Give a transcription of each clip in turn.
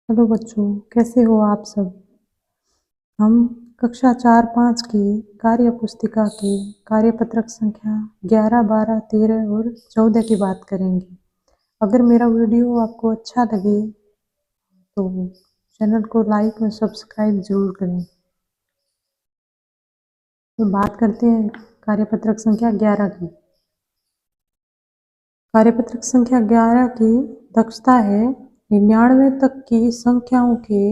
Hello बच्चों, कैसे हो आप सब। हम कक्षा 4-5 की कार्य पुस्तिका के कार्यपत्रक संख्या 11, 12, 13 और 14 की बात करेंगे। अगर मेरा वीडियो आपको अच्छा लगे तो चैनल को लाइक और सब्सक्राइब जरूर करें। तो बात करते हैं कार्यपत्रक संख्या 11 की। कार्यपत्रक संख्या 11 की दक्षता है 99 तक की संख्याओं के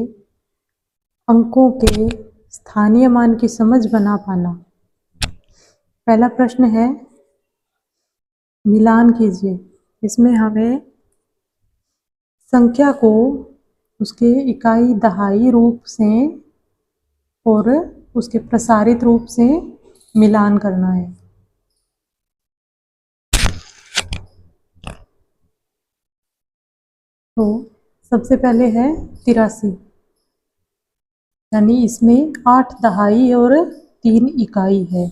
अंकों के स्थानीय मान की समझ बना पाना। पहला प्रश्न है मिलान कीजिए। इसमें हमें संख्या को उसके इकाई दहाई रूप से और उसके प्रसारित रूप से मिलान करना है। तो सबसे पहले है 83, यानी इसमें 8 दहाई और 3 इकाई है,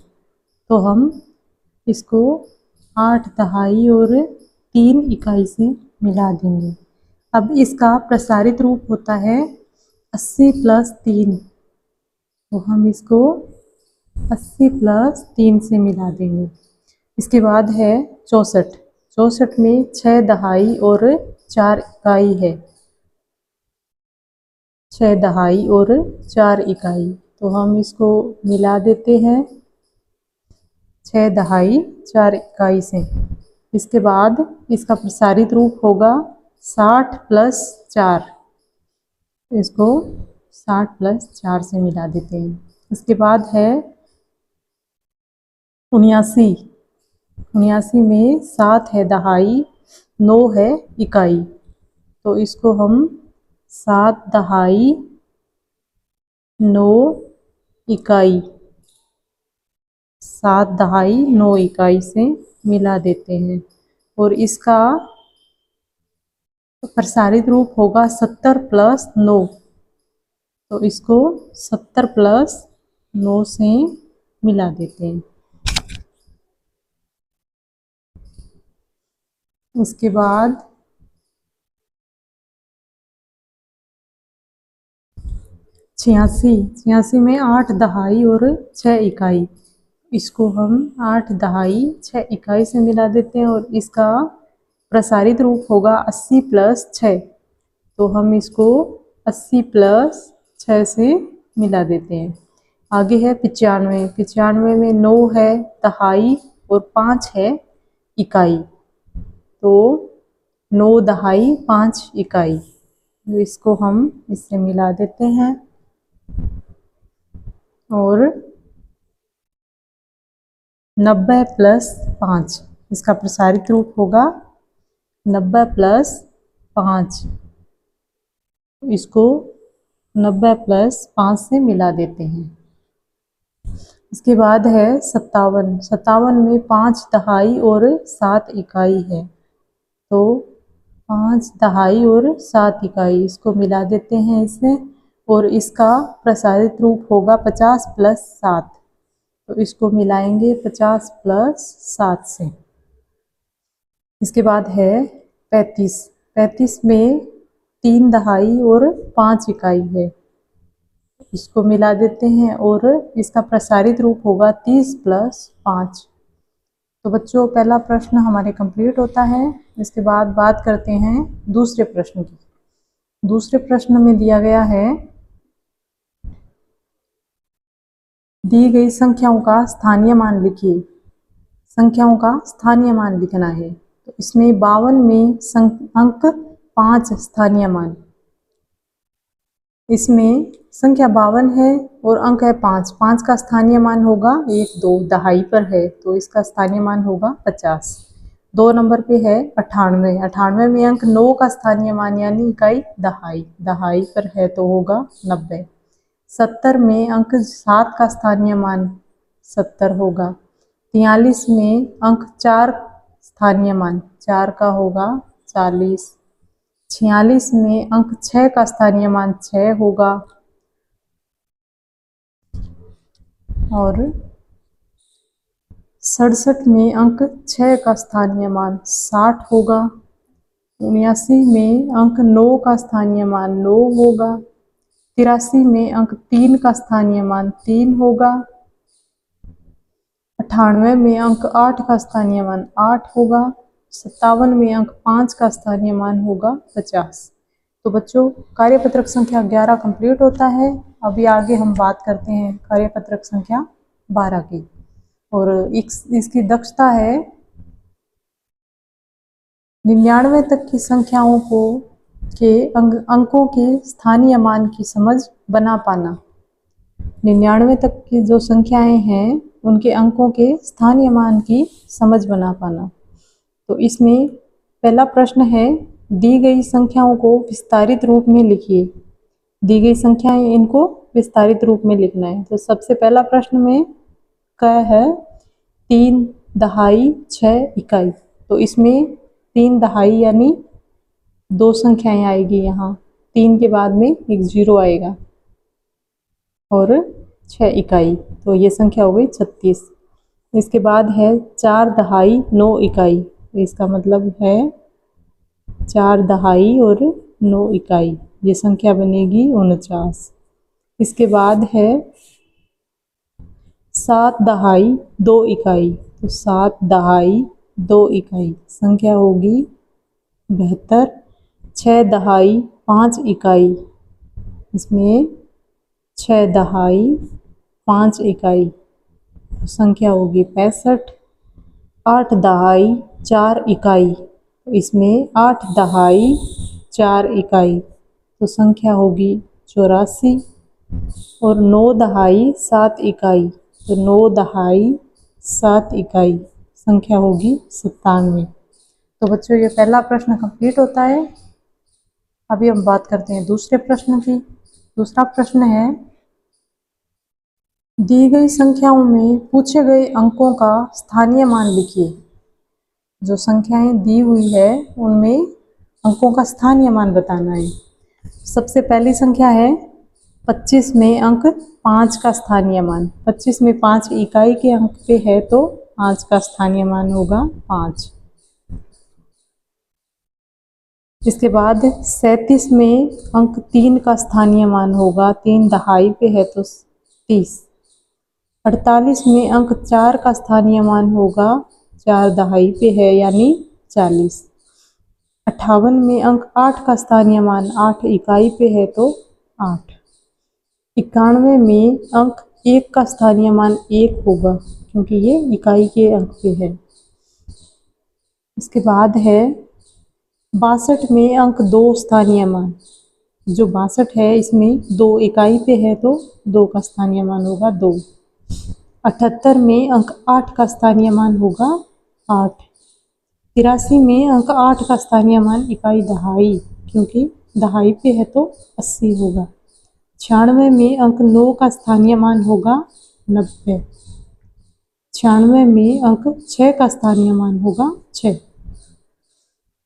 तो हम इसको 8 दहाई और 3 इकाई से मिला देंगे। अब इसका प्रसारित रूप होता है 80 + 3, तो हम इसको 80 + 3 से मिला देंगे। इसके बाद है 64, 64 में 6 दहाई और 4 इकाई है, 6 दहाई और 4 इकाई, तो हम इसको मिला देते हैं 6 दहाई 4 इकाई से। इसके बाद इसका प्रसारित रूप होगा 60 + 4, इसको 60 + 4 से मिला देते हैं। इसके बाद है 79, 79 में 7 है दहाई, 9 है इकाई, तो इसको हम 7 दहाई 9 इकाई, 7 दहाई 9 इकाई से मिला देते हैं। और इसका प्रसारित रूप होगा 70 + 9, तो इसको 70 + 9 से मिला देते हैं। उसके बाद 86, 86 में 8 दहाई और 6 इकाई, इसको हम 8 दहाई 6 इकाई से मिला देते हैं। और इसका प्रसारित रूप होगा 80 + 6, तो हम इसको 80 + 6 से मिला देते हैं। आगे है 95, 95 में 9 है दहाई और 5 है इकाई, तो 9 दहाई 5 इकाई, तो इसको हम इससे मिला देते हैं। और 90 + 5, इसका प्रसारित रूप होगा 90 + 5, इसको 90 + 5 से मिला देते हैं। इसके बाद है 57, 57 में 5 दहाई और 7 इकाई है, तो 5 दहाई और 7 इकाई, इसको मिला देते हैं इसमें। और इसका प्रसारित रूप होगा 50 + 7, तो इसको मिलाएंगे 50 + 7 से। इसके बाद है 35, 35 में 3 दहाई और 5 इकाई है, इसको मिला देते हैं। और इसका प्रसारित रूप होगा 30 + 5। तो बच्चों पहला प्रश्न हमारे कंप्लीट होता है। इसके बाद बात करते हैं दूसरे प्रश्न की। दूसरे प्रश्न में दिया गया है दी गई संख्याओं का स्थानीय मान लिखिए। संख्याओं का स्थानीय मान लिखना है। तो इसमें 52 में अंक 5 स्थानीय मान, इसमें संख्या 52 है और अंक है 5, 5 का स्थानीय मान होगा 1, 2 दहाई पर है, तो इसका स्थानीय मान होगा 50। 2 नंबर पे है 98, 98 में अंक 9 का स्थानीय मान यानी इकाई दहाई, दहाई पर है तो होगा 90। 70 में अंक 7 का स्थानीय मान 70 होगा। 43 में अंक 4 स्थानीय मान 4 का होगा 40। 46 में अंक 6 का स्थानीय मान 6 होगा। और 67 में अंक 6 का स्थानीय मान 60 होगा। 79 में अंक 9 का स्थानीय मान 9 होगा। 83 में अंक 3 का स्थानीय मान 3 होगा। 98 में अंक 8 का स्थानीय मान 8 होगा। 57 में अंक 5 का स्थानीय मान होगा 50। तो बच्चों कार्यपत्रक संख्या 11 कंप्लीट होता है। अभी आगे हम बात करते हैं कार्यपत्रक संख्या 12 की। और इसकी दक्षता है 99 तक की संख्याओं को के अंकों के स्थानीय मान की समझ बना पाना। 99 तक की जो संख्याएं हैं उनके अंकों के स्थानीय मान की समझ बना पाना। तो इसमें पहला प्रश्न है, दी गई संख्याओं को विस्तारित रूप में लिखिए। दी गई संख्याएं इनको विस्तारित रूप में लिखना है। तो सबसे पहला प्रश्न में क्या है, 3 दहाई 6 इकाई। तो इसमें 3 दहाई यानी 2 संख्याएं आएगी। यहाँ 3 के बाद में एक 0 आएगा और 6 इकाई, तो ये संख्या हो गई 36। इसके बाद है 4 दहाई 9 इकाई। इसका मतलब है 4 दहाई और 9 इकाई, ये संख्या बनेगी 49। इसके बाद है 7 दहाई 2 इकाई। तो 7 दहाई 2 इकाई संख्या होगी 72। 6 दहाई 5 इकाई, इसमें 6 दहाई 5 इकाई संख्या होगी 65। 8 दहाई 4 इकाई, इसमें 8 दहाई 4 इकाई तो संख्या होगी 84। और 9 दहाई 7 इकाई, तो 9 दहाई 7 इकाई संख्या होगी 97। तो बच्चों ये पहला प्रश्न कंप्लीट होता है। अभी हम बात करते हैं दूसरे प्रश्न की। दूसरा प्रश्न है, दी गई संख्याओं में पूछे गए अंकों का स्थानीय मान लिखिए। जो संख्याएं दी हुई है उनमें अंकों का स्थानीय मान बताना है। सबसे पहली संख्या है 25 में अंक 5 का स्थानीय मान। 25 में 5 इकाई के अंक पे है तो 5 का स्थानीय मान होगा 5। इसके बाद 37 में अंक 3 का स्थानीय मान होगा, 3 दहाई पे है तो 30। 48 में अंक 4 का स्थानीय मान होगा, 4 दहाई पे है यानी 40। 58 में अंक 8 का स्थानीय मान 8 इकाई पे है तो 8। 91 में अंक 1 का स्थानीय मान 1 होगा क्योंकि ये इकाई के अंक पे है। इसके बाद है 62 में अंक 2 स्थानीय मान। जो 62 है इसमें 2 इकाई पे है तो 2 का स्थानीय मान होगा 2। 78 में अंक 8 का स्थानीय मान होगा 8। 83 में अंक 8 का स्थानीय मान इकाई दहाई, क्योंकि दहाई पे है तो 80 होगा। 96 में अंक 9 का स्थानीय मान होगा 90। 96 में अंक 6 का स्थानीय मान होगा 6।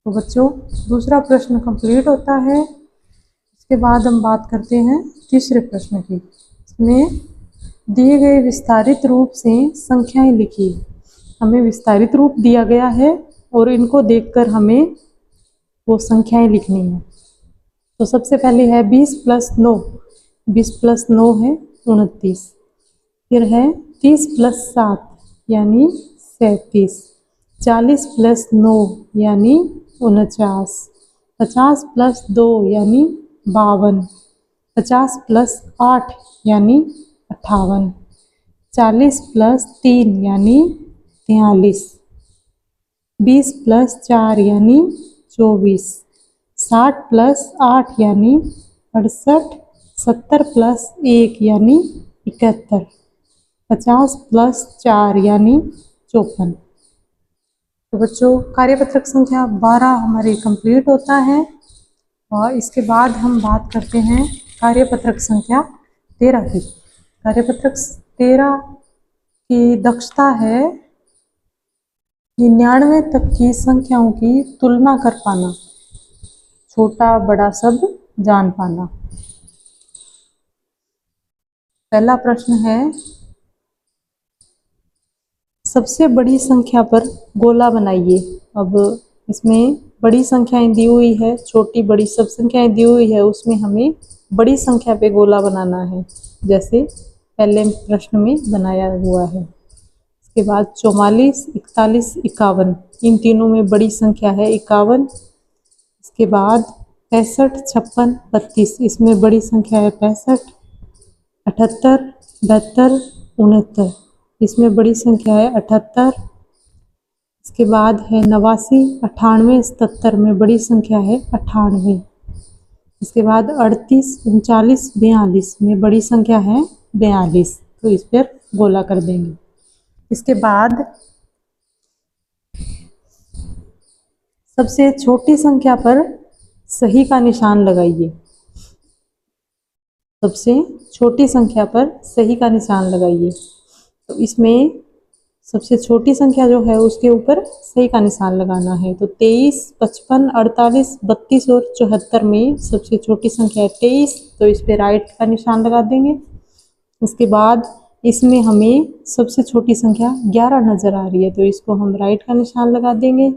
तो बच्चों दूसरा प्रश्न कंप्लीट होता है। इसके बाद हम बात करते हैं तीसरे प्रश्न की। इसमें दिए गए विस्तारित रूप से संख्याएं लिखिए। हमें विस्तारित रूप दिया गया है और इनको देखकर हमें वो संख्याएं लिखनी है। तो सबसे पहले है 20 + 9। 20 + 9 है 29। फिर है 30 + 7 यानी 37। 40 + 9 यानी 49। 50 + 2 यानी 52। 50 + 8 यानी 58। 40 + 3 यानी 43। 20 + 4 यानी 24। 60 + 8 यानी 68। 70 + 1 यानी 71। 50 + 4 यानी 54। तो बच्चों कार्यपत्रक संख्या 12 हमारी कंप्लीट होता है। और इसके बाद हम बात करते हैं कार्यपत्रक संख्या 13 की। कार्यपत्रक 13 की दक्षता है 99 तक की संख्याओं की तुलना कर पाना, छोटा बड़ा सब जान पाना। पहला प्रश्न है, सबसे बड़ी संख्या पर गोला बनाइए। अब इसमें बड़ी संख्याएं दी हुई है, छोटी बड़ी सब संख्याएं दी हुई है, उसमें हमें बड़ी संख्या पे गोला बनाना है, जैसे पहले प्रश्न में बनाया हुआ है। इसके बाद 44, 41, 51, इन तीनों में बड़ी संख्या है 51। इसके बाद 65, 56, 32, इसमें बड़ी संख्या है 65। 78, 72, 69, इसमें बड़ी संख्या है 78। इसके बाद है 89, 98, 77 में बड़ी संख्या है 98। इसके बाद 38, 39, 42 में बड़ी संख्या है 42, तो इस पर गोला कर देंगे। इसके बाद सबसे छोटी संख्या पर सही का निशान लगाइए। सबसे छोटी संख्या पर सही का निशान लगाइए। तो इसमें सबसे छोटी संख्या जो है उसके ऊपर सही का निशान लगाना है। तो 23, 55, 48, 32 और 74 में सबसे छोटी संख्या है 23, तो इस पे राइट का निशान लगा देंगे। इसके बाद इसमें हमें सबसे छोटी संख्या 11 नज़र आ रही है, तो इसको हम राइट का निशान लगा देंगे।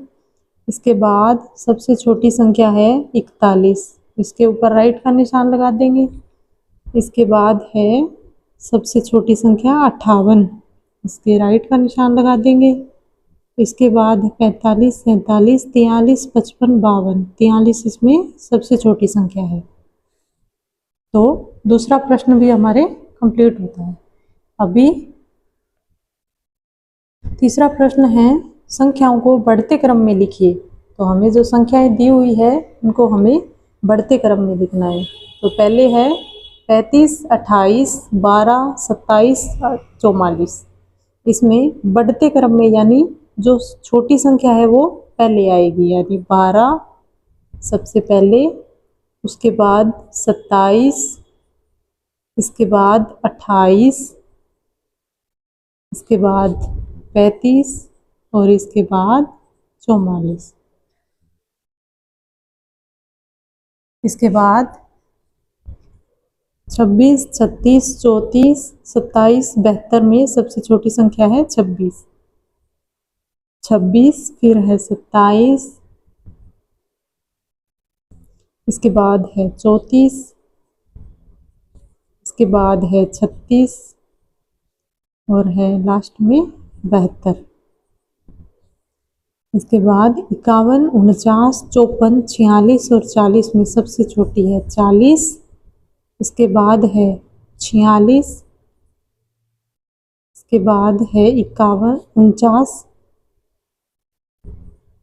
इसके बाद सबसे छोटी संख्या है 41, इसके ऊपर राइट का निशान लगा देंगे। इसके बाद है सबसे छोटी संख्या 58, इसके राइट का निशान लगा देंगे। इसके बाद 45, 47, 43, 55, 52, 43 इसमें सबसे छोटी संख्या है। तो दूसरा प्रश्न भी हमारे कंप्लीट होता है। अभी तीसरा प्रश्न है, संख्याओं को बढ़ते क्रम में लिखिए। तो हमें जो संख्याएं दी हुई है उनको हमें बढ़ते क्रम में लिखना है। तो पहले है 35, 28, 12, 27, 44, इसमें बढ़ते क्रम में यानी जो छोटी संख्या है वो पहले आएगी, यानी 12 सबसे पहले, उसके बाद 27, इसके बाद 28, इसके बाद 35 और इसके बाद 44। इसके बाद 26, 36, 34, 27, 72 में सबसे छोटी संख्या है 26। 26 फिर है 27, इसके बाद है 34, इसके बाद है 36 और है लास्ट में 72। इसके बाद 51, 49, 54, 46 और 40 में सबसे छोटी है 40। इसके बाद है 46, इसके बाद है 51, 49,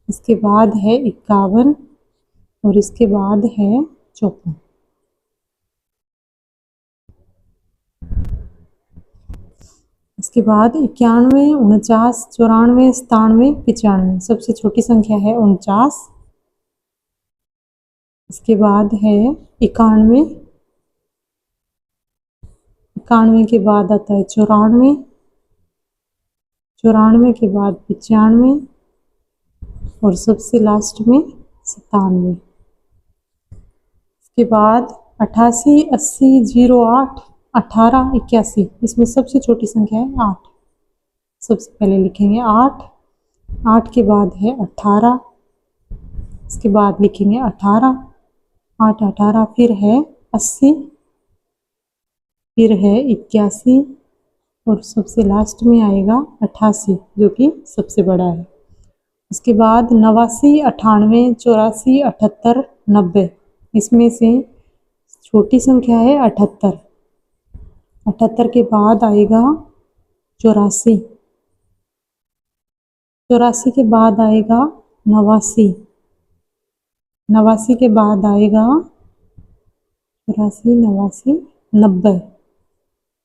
इसके बाद है 51 और इसके बाद है 54। इसके बाद 91, 49, 94, 97, 95, सबसे छोटी संख्या है 49। इसके बाद है 91, 91 के बाद आता है 94, 94 के बाद 95 और सबसे लास्ट में 97। इसके बाद 88, 80, 08, 18, 81, इसमें सबसे छोटी संख्या है 8। सबसे पहले लिखेंगे 8, 8 के बाद है 18, इसके बाद लिखेंगे 18, 8, 18 फिर है 80, फिर है 81 और सबसे लास्ट में आएगा 88 जो कि सबसे बड़ा है। इसके बाद 89, 98, 84, 78, 90, इसमें से छोटी संख्या है 78। 78 के बाद आएगा 84, 84 के बाद आएगा 89, 89 के बाद आएगा 84, 89, 90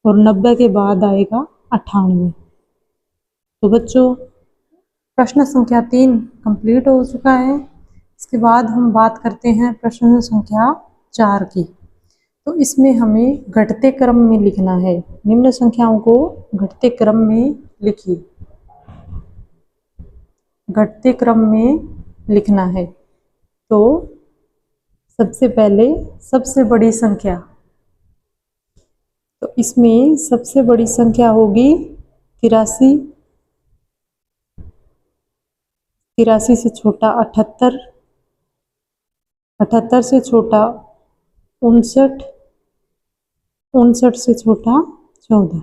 और 90 के बाद आएगा 98। तो बच्चों प्रश्न संख्या 3 कंप्लीट हो चुका है। इसके बाद हम बात करते हैं प्रश्न संख्या 4 की। तो इसमें हमें घटते क्रम में लिखना है। निम्न संख्याओं को घटते क्रम में लिखिए। घटते क्रम में लिखना है। तो सबसे पहले सबसे बड़ी संख्या, तो इसमें सबसे बड़ी संख्या होगी 83, 83 से छोटा 78, 78 से छोटा 59, 59 से छोटा 14।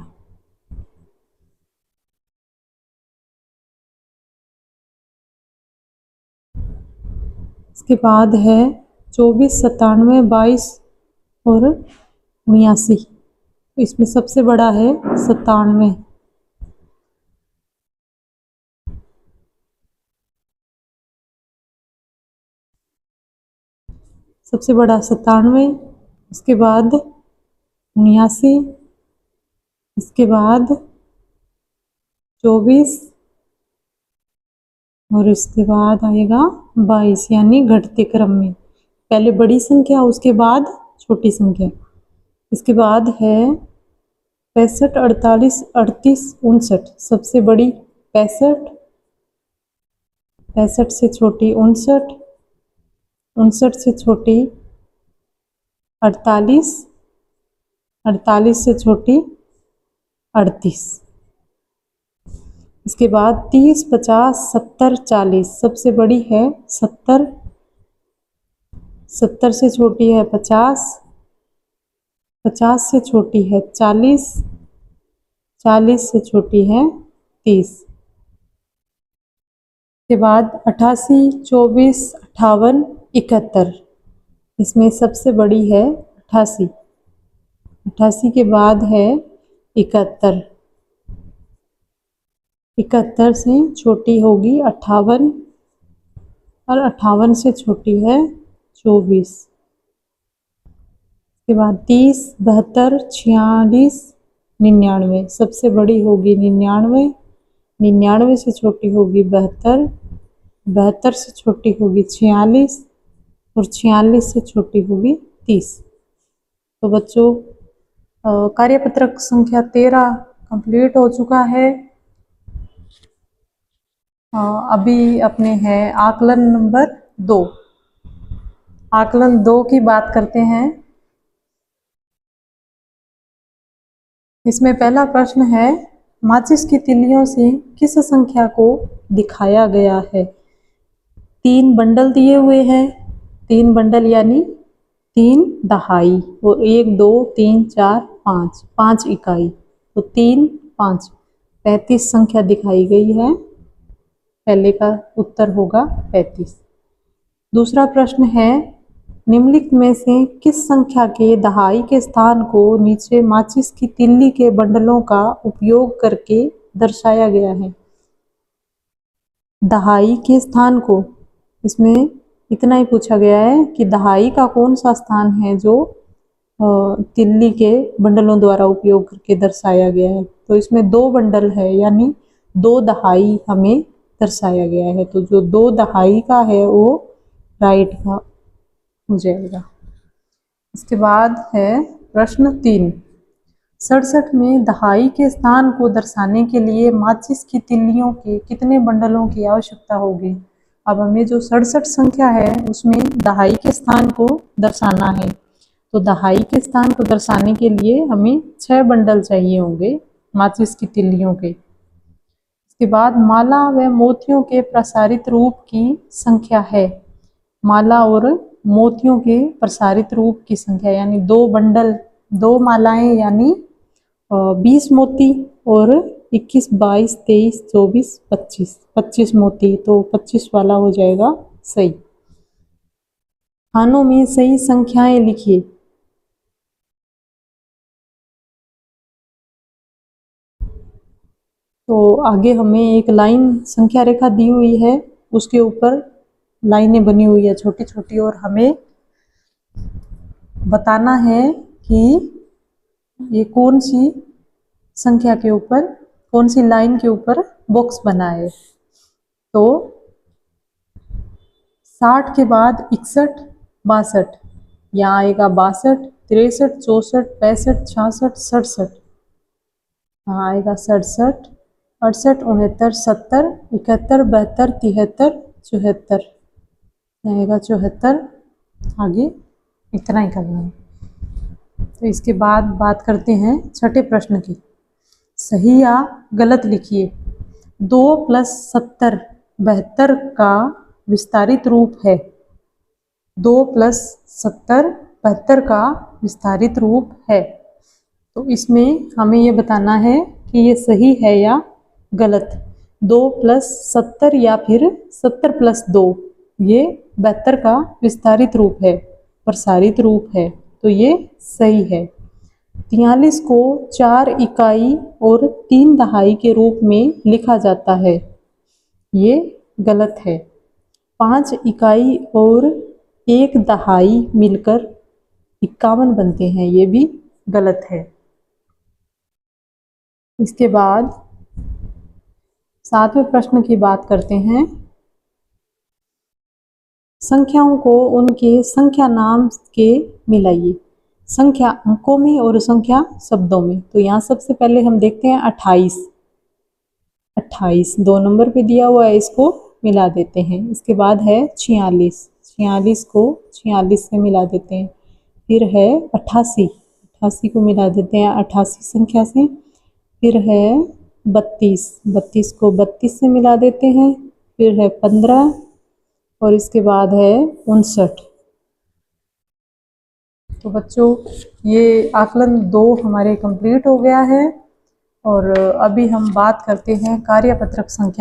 इसके बाद है 24, 97, 22 और 79। इसमें सबसे बड़ा है 97। सबसे बड़ा 97, इसके बाद 79, इसके बाद 24 और इसके बाद आएगा 22, यानी घटते क्रम में, पहले बड़ी संख्या उसके बाद छोटी संख्या। इसके बाद है 65, 48, 38, 59। सबसे बड़ी 65, 65 से छोटी 59, 59 से छोटी 48, 48 से छोटी 38। इसके बाद 30, 50, 70, 40। सबसे बड़ी है 70, 70 से छोटी है 50, 50 से छोटी है 40, 40 से छोटी है 30। के बाद 88, 24, 58, 71। इसमें सबसे बड़ी है 88, 88 के बाद है 71, 71 से छोटी होगी 58 और 58 से छोटी है 24। के बाद 30, 72, 46, 99। सबसे बड़ी होगी 99, 99 से छोटी होगी 72, 72 से छोटी होगी 46 और 46 से छोटी होगी 30। तो बच्चों कार्यपत्रक संख्या 13 कंप्लीट हो चुका है। अभी अपने हैं आकलन नंबर 2। आकलन 2 की बात करते हैं। इसमें पहला प्रश्न है, माचिस की तिलियों से किस संख्या को दिखाया गया है? 3 बंडल दिए हुए हैं, 3 बंडल यानी 3 दहाई, और 1, 2, 3, 4, 5, 5 इकाई, तो 3, 5, 35 संख्या दिखाई गई है। पहले का उत्तर होगा 35। दूसरा प्रश्न है, निम्नलिखित में से किस संख्या के दहाई के स्थान को नीचे माचिस की तिल्ली के बंडलों का उपयोग करके दर्शाया गया है? दहाई के स्थान को, इसमें इतना ही पूछा गया है कि दहाई का कौन सा स्थान है जो तिल्ली के बंडलों द्वारा उपयोग करके दर्शाया गया है। तो इसमें 2 बंडल है, यानी 2 दहाई हमें दर्शाया गया है। तो जो 2 दहाई का है वो राइट का हो जाएगा। इसके बाद है प्रश्न 3, 67 में दहाई के स्थान को दर्शाने के लिए माचिस की तिल्लियों के कितने बंडलों की आवश्यकता होगी? अब हमें जो 67 संख्या है उसमें दहाई के स्थान को दर्शाना है, तो दहाई के स्थान को दर्शाने के लिए हमें 6 बंडल चाहिए होंगे माचिस की तिल्लियों के। इसके बाद माला व मोतियों के प्रसारित रूप की संख्या है। माला और मोतियों के प्रसारित रूप की संख्या, यानी 2 बंडल, 2 मालाएं यानी 20 मोती, और 21, 22, 23, 24, 25, 25 मोती, तो 25 वाला हो जाएगा सही। खानों में सही संख्याएं लिखिए। तो आगे हमें एक लाइन संख्या रेखा दी हुई है, उसके ऊपर लाइनें बनी हुई है छोटी छोटी, और हमें बताना है कि ये कौन सी संख्या के ऊपर, कौन सी लाइन के ऊपर बॉक्स बना है। तो 60 के बाद 61, 62, यहाँ आएगा 62, 63, 64, 65, 66, 67, यहाँ आएगा 67, 68, 69, 70, 71, 72, 73, 74, आएगा 74। आगे इतना ही करना है। तो इसके बाद बात करते हैं छठे प्रश्न की। सही या गलत लिखिए। 2 + 70 72 का विस्तारित रूप है। 2 + 70 72 का विस्तारित रूप है। तो इसमें हमें ये बताना है कि ये सही है या गलत। 2 + 70 या फिर 70 + 2 ये 72 का विस्तारित रूप है, प्रसारित रूप है, तो ये सही है। 43 को 4 इकाई और 3 दहाई के रूप में लिखा जाता है, ये गलत है। 5 इकाई और 1 दहाई मिलकर 51 बनते हैं, ये भी गलत है। इसके बाद 7वें प्रश्न की बात करते हैं। संख्याओं को उनके संख्या नाम के मिलाइए, संख्या अंकों में और संख्या शब्दों में। तो यहाँ सबसे पहले हम देखते हैं 28। 28 2 नंबर पे दिया हुआ है, इसको मिला देते हैं। इसके बाद है 46, 46 को 46 से मिला देते हैं। फिर है 88, 88 को मिला देते हैं 88 संख्या से। फिर है 32, 32 को 32 से मिला देते हैं। फिर है 15 और इसके बाद है 59। तो बच्चों ये आकलन 2 हमारे कंप्लीट हो गया है। और अभी हम बात करते हैं कार्यपत्रक संख्या